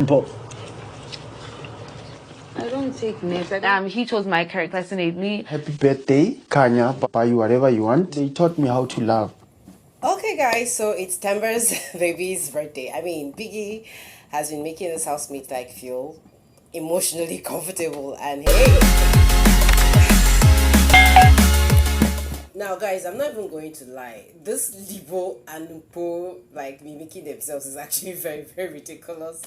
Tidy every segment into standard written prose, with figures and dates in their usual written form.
Mpho. I don't take names. He chose my character to name me. Happy birthday, Kanya. Buy you whatever you want. They taught me how to love. Okay, guys, so it's Themba's baby's birthday. I mean, Biggie has been making his housemates like feel emotionally comfortable, and hey. Now, guys, I'm not even going to lie. This Libo and Mpho like mimicking themselves is actually very, very ridiculous.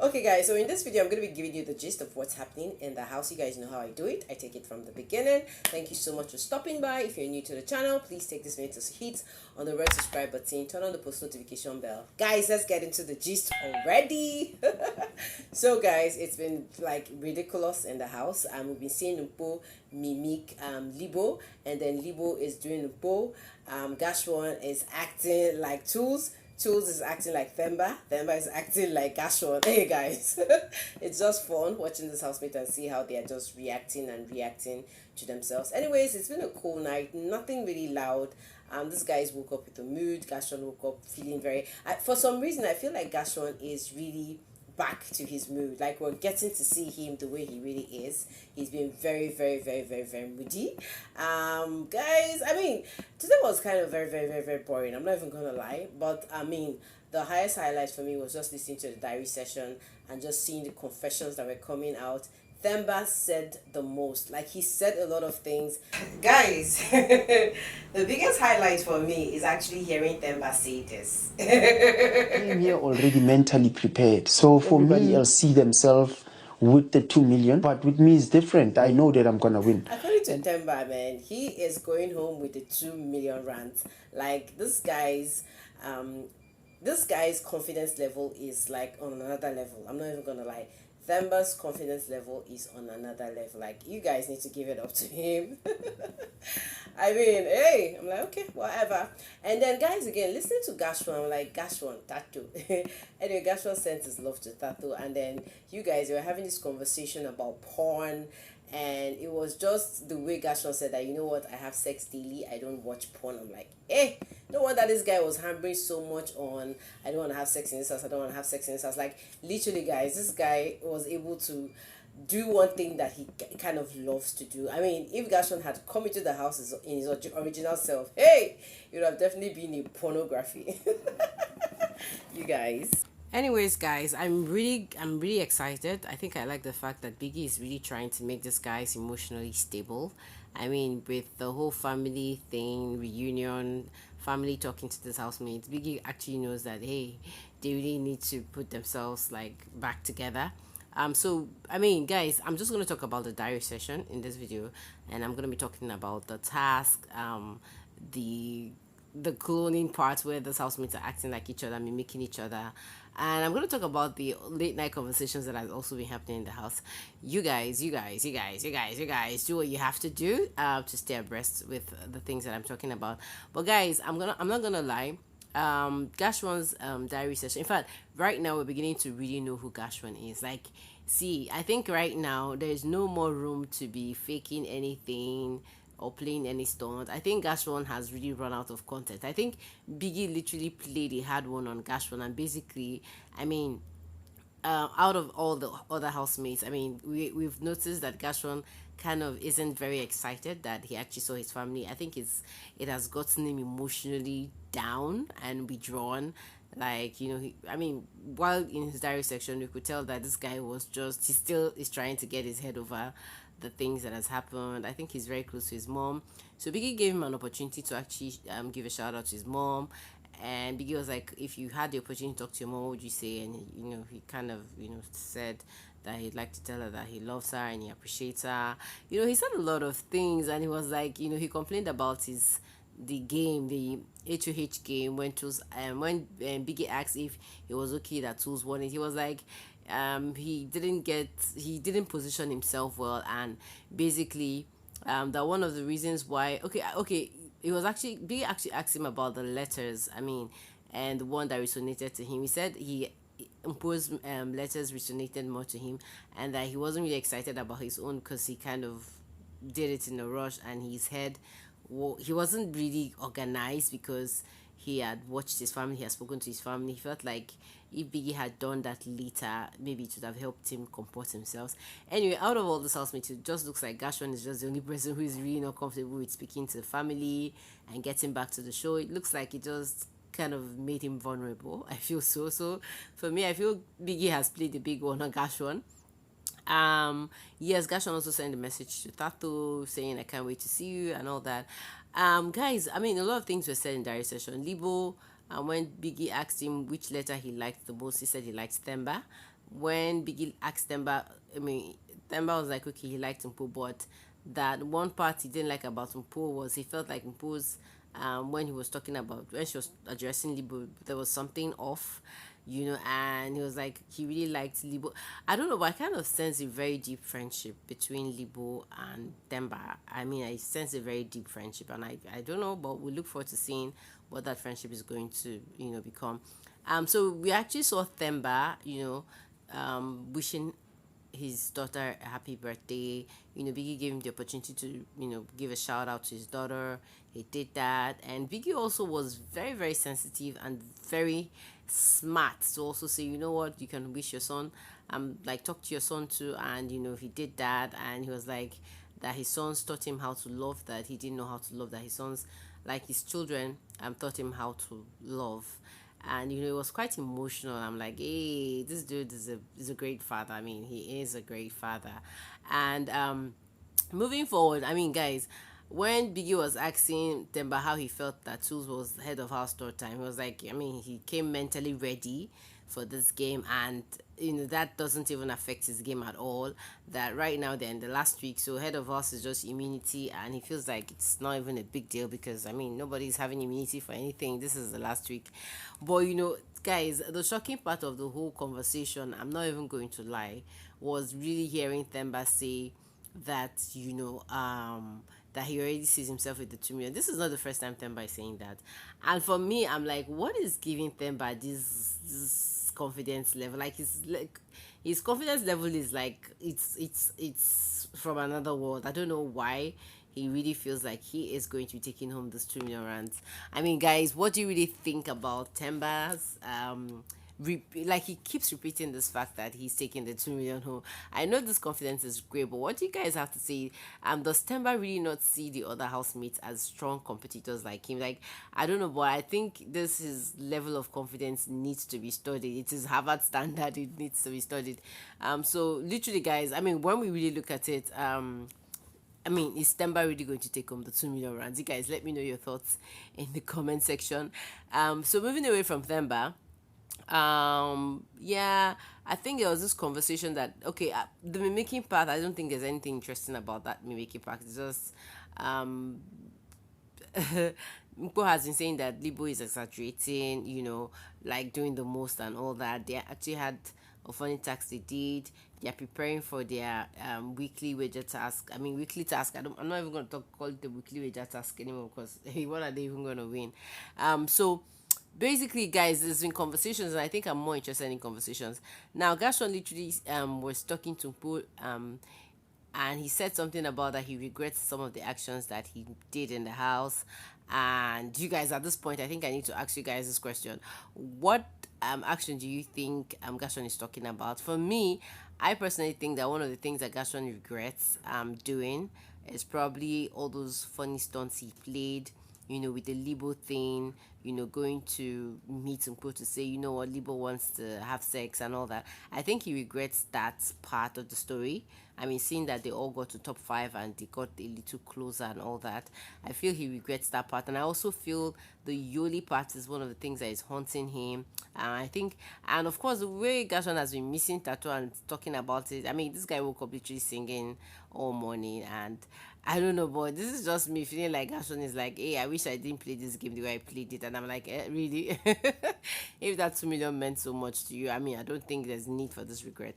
Okay, guys, so in this video, I'm going to be giving you the gist of what's happening in the house. You guys know how I do it. I take it from the beginning. Thank you so much for stopping by. If you're new to the channel, please take this minute to hit on the red subscribe button, turn on the post notification bell. Guys, let's get into the gist already. So, guys, it's been like ridiculous in the house. We've been seeing Mpho mimic Libo, and then Libo is doing Mpho. Gashwan is acting like Tools. Tools is acting like Themba. Themba is acting like Gashwan. Hey guys, it's just fun watching this housemate and see how they are just reacting to themselves. Anyways, it's been a cool night. Nothing really loud. This guys woke up with a mood. Gashwan woke up feeling very. For some reason, I feel like Gashwan is really back to his mood. Like, we're getting to see him the way he really is. He's been very, very, very, very, very moody. Guys, I mean, today was kind of very, very, very, very boring. I'm not even gonna lie. But I mean, the highest highlight for me was just listening to the diary session and just seeing the confessions that were coming out. Themba said the most. Like, he said a lot of things. Guys, the biggest highlight for me is actually hearing Themba say this. I'm here already mentally prepared. So for me, I'll see themselves with the 2 million. But with me, it's different. I know that I'm going to win. According to Themba, man, he is going home with the 2 million rands. Like, this guy's confidence level is like on another level. I'm not even gonna lie. Themba's confidence level is on another level. Like, you guys need to give it up to him. I mean, hey, I'm like, okay, whatever. And then, guys, again, listening to Gashwan, I'm like, Gashwan, Tattoo. Anyway, Gashwan sent his love to Tattoo. And then you guys were having this conversation about porn. And it was just the way Gashwan said that, you know what, I have sex daily, I don't watch porn. I'm like, no wonder this guy was hammering so much on, I don't want to have sex in this house, I don't want to have sex in this house. Like, literally, guys, this guy was able to do one thing that he kind of loves to do. I mean, if Gashwan had come into the house in his original self, hey, it would have definitely been a pornography. You guys. Anyways, guys, I'm really excited. I think I like the fact that Biggie is really trying to make this guys emotionally stable. I mean, with the whole family thing, reunion, family talking to this housemates, Biggie actually knows that, hey, they really need to put themselves like back together. So I mean, guys, I'm just gonna talk about the diary session in this video, and I'm gonna be talking about the task, the cloning part where the housemates are acting like each other, mimicking each other. And I'm going to talk about the late night conversations that have also been happening in the house. You guys do what you have to do to stay abreast with the things that I'm talking about. But guys, I'm not gonna lie. Gashwan's diary session. In fact, right now we're beginning to really know who Gashwan is. Like, see, I think right now there's no more room to be faking anything or playing any stunts. I think Gashwan has really run out of content. I think Biggie literally played a hard one on Gashwan, and basically, I mean, out of all the other housemates, I mean, we've noticed that Gashwan kind of isn't very excited that he actually saw his family. I think it has gotten him emotionally down and withdrawn. Like, you know, I mean, while in his diary section, you could tell that this guy was just, he still is trying to get his head over the things that has happened. I think he's very close to his mom, so Biggie gave him an opportunity to actually give a shout out to his mom. And Biggie was like, if you had the opportunity to talk to your mom, what would you say? And you know, he kind of, you know, said that he'd like to tell her that he loves her and he appreciates her. You know, he said a lot of things, and he was like, you know, he complained about the game, the HOH game, when Tools when Biggie asked if it was okay that Tools won it. He was like, he didn't position himself well, and basically that one of the reasons why, okay, it was actually Biggie actually asked him about the letters, I mean, and the one that resonated to him. He said he Mpho's letters resonated more to him, and that he wasn't really excited about his own because he kind of did it in a rush, and his head, he wasn't really organized because he had watched his family, he had spoken to his family. He felt like if Biggie had done that later, maybe it would have helped him comport himself. Anyway, out of all the housemates, it just looks like Gashwan is just the only person who is really not comfortable with speaking to the family and getting back to the show. It looks like it just kind of made him vulnerable. I feel so. So for me, I feel Biggie has played the big one on Gashwan. Yes, Gashon also sent a message to Tato saying I can't wait to see you and all that. Guys, I mean, a lot of things were said in that session. Libo, when Biggie asked him which letter he liked the most, he said he liked Themba. When Biggie asked Themba, I mean, Themba was like, okay, he liked Mpho, but that one part he didn't like about Mpho was he felt like Mpho's when he was talking about when she was addressing Libo, there was something off, and he was like he really liked Libo. I don't know, but I kind of sense a very deep friendship between Libo and Themba. I mean, I sense a very deep friendship, and I don't know, but we look forward to seeing what that friendship is going to become. So we actually saw Themba, wishing his daughter a happy birthday. Biggie gave him the opportunity to, give a shout out to his daughter. He did that. And Biggie also was very, very sensitive and very smart to also say, you know what, you can wish your son, like talk to your son too. And, he did that. And he was like, that his sons taught him how to love, that he didn't know how to love, that his sons, like his children, taught him how to love. And it was quite emotional. I'm like, hey, this dude is a great father. I mean, he is a great father. And moving forward, I mean, guys, when Biggie was asking Themba how he felt that Tools was head of house store time, he was like, I mean, he came mentally ready for this game, and that doesn't even affect his game at all. That right now they're in the last week, so head of house is just immunity, and he feels like it's not even a big deal because I mean nobody's having immunity for anything. This is the last week. But guys, the shocking part of the whole conversation, I'm not even going to lie, was really hearing Themba say that that he already sees himself with the 2 million. This is not the first time Themba is saying that. And for me, I'm like, what is giving Themba this confidence level? Like his confidence level is like it's from another world. I don't know why he really feels like he is going to be taking home this 2 million rands. I mean, guys, what do you really think about Themba's like he keeps repeating this fact that he's taking the 2 million home? I know this confidence is great, but what do you guys have to say? Does Themba really not see the other housemates as strong competitors like him? Like, I don't know, but I think this his level of confidence needs to be studied. It is Harvard standard. It needs to be studied. So literally, guys, I mean, when we really look at it, I mean, is Themba really going to take home the 2 million rands? You guys, let me know your thoughts in the comment section. So moving away from Themba, yeah, I think there was this conversation that okay, the mimicking part, I don't think there's anything interesting about that mimicking part. It's just Mpho has been saying that Libo is exaggerating, like doing the most and all that. They actually had a funny task they did. They are preparing for their weekly wager task. I mean, weekly task. I'm not even going to call it the weekly wager task anymore because hey, what are they even going to win? So basically, guys, there's been conversations, and I think I'm more interested in conversations. Now, Gashon literally was talking to Mpho, and he said something about that he regrets some of the actions that he did in the house. And you guys, at this point, I think I need to ask you guys this question: what action do you think Gashon is talking about? For me, I personally think that one of the things that Gashon regrets doing is probably all those funny stunts he played, with the Libo thing, going to meet Mpho to say, what, Libo wants to have sex and all that. I think he regrets that part of the story. I mean, seeing that they all got to top 5 and they got a little closer and all that, I feel he regrets that part. And I also feel the Yoli part is one of the things that is haunting him. And I think, and of course, the way Gashon has been missing Tattoo and talking about it, I mean, this guy woke up literally singing all morning, and I don't know, but this is just me feeling like Gashon is like, hey, I wish I didn't play this game the way I played it. And I'm like, really? If that 2 million meant so much to you, I mean, I don't think there's need for this regret.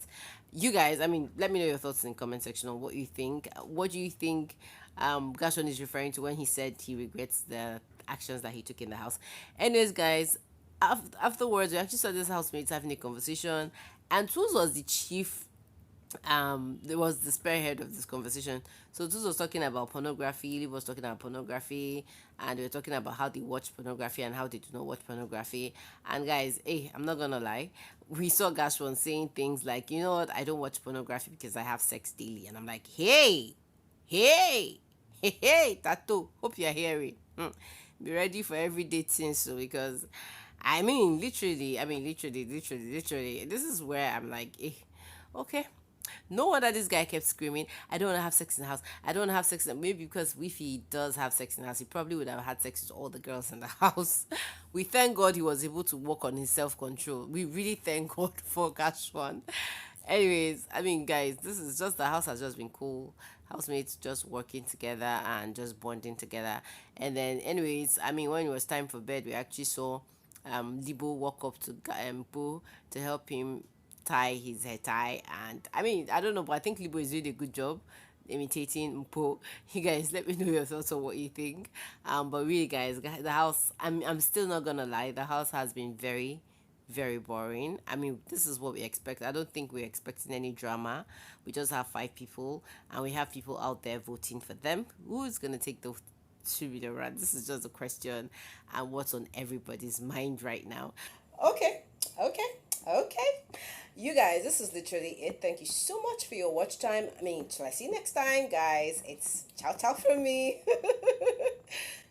You guys, I mean, let me know your thoughts in the comment section on what you think. What do you think Gashon is referring to when he said he regrets the actions that he took in the house? Anyways, guys, afterwards, we actually saw this housemates having a conversation, and Tools was the chief there was the spearhead of this conversation. So this was talking about pornography, Libo was talking about pornography, and we were talking about how they watch pornography and how they do not watch pornography. And guys, hey, I'm not gonna lie, we saw Gashwan saying things like, you know what, I don't watch pornography because I have sex daily. And I'm like, hey, hey, Tattoo, hope you're hearing. Be ready for everyday things, so because literally, this is where I'm like, okay. No wonder this guy kept screaming, I don't want to have sex in the house. I don't want to have sex. Maybe because if he does have sex in the house, he probably would have had sex with all the girls in the house. We thank God he was able to work on his self control. We really thank God for Gashwan. Anyways, guys, this is just the house has just been cool. Housemates just working together and just bonding together. And then, anyways, when it was time for bed, we actually saw Libo walk up to Mpho to help him tie his hair tie. And I don't know, but I think Libo is doing a good job imitating Mpho. You guys, let me know your thoughts on what you think. But really, guys, the house, I'm still not gonna lie, the house has been very, very boring. This is what we expect. I don't think we're expecting any drama. We just have 5 people, and we have people out there voting for them. Who is gonna take the should be the run? This is just a question and what's on everybody's mind right now. Okay. You guys, this is literally it. Thank you so much for your watch time. Till I see you next time, guys. It's ciao ciao from me.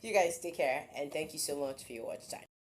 You guys take care, and thank you so much for your watch time.